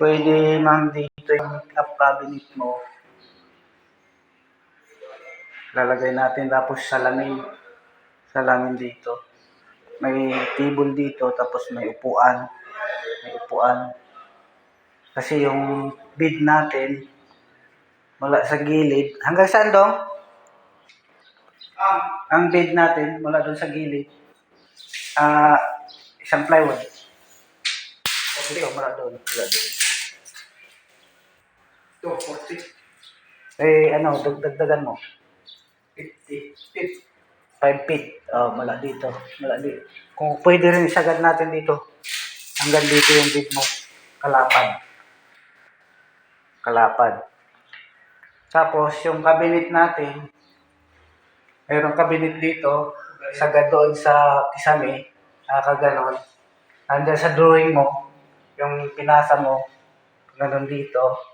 Pwede ma'am dito yung make-up cabinet mo. Lalagay natin tapos salamin. Salamin dito. May table dito tapos may upuan. May upuan. Kasi yung bed natin mula sa gilid. Hanggang saan dong? Ang bed natin mula doon sa gilid. Isang plywood. Dito, mula doon. Mula doon. 240. Ano, dagdagan mo. 50 feet. 5 feet. Mula dito. Mula dito. Kung pwede rin isagad natin dito. Hanggang dito yung bed mo. Kalapad. Kalapad. Tapos, yung cabinet natin, mayroong cabinet dito. Sagad doon sa kisame. Kaganon. Hanggang sa drawing mo. Yung pinasa mo. Ganon dito.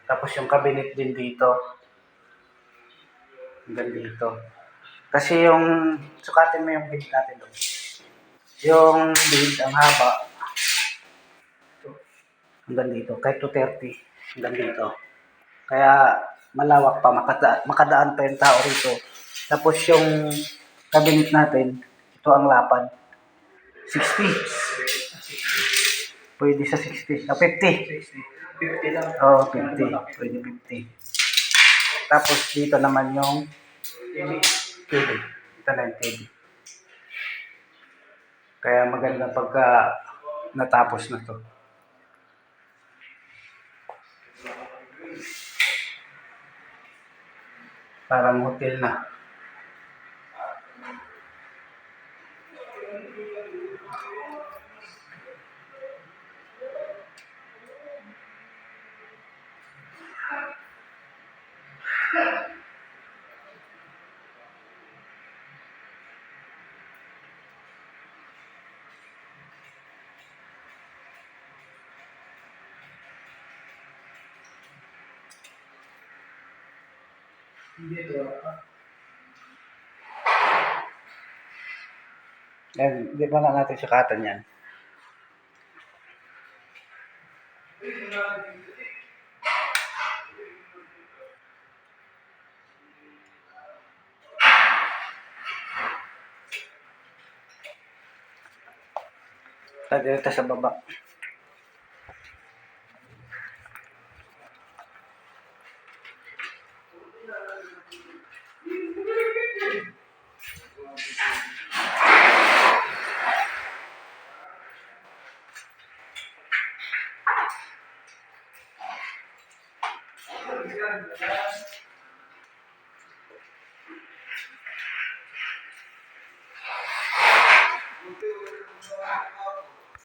Tapos yung cabinet din dito. Hanggang dito. Kasi yung sukatin mo yung bed natin doon. Yung bed, ang haba. Hanggang dito. Kahit 230. Hanggang dito. Kaya malawak pa. Makadaan pa yung tao rito. Tapos yung cabinet natin, ito ang lapad. 60. Pwede sa 60. 50. 50 lang. 50. Pwede 50. Tapos dito naman yung TV. Ito na yung TV. Kaya maganda pagka natapos na to. Parang hotel na. Yan, di ba na natin sukatan yan? Dito sa baba.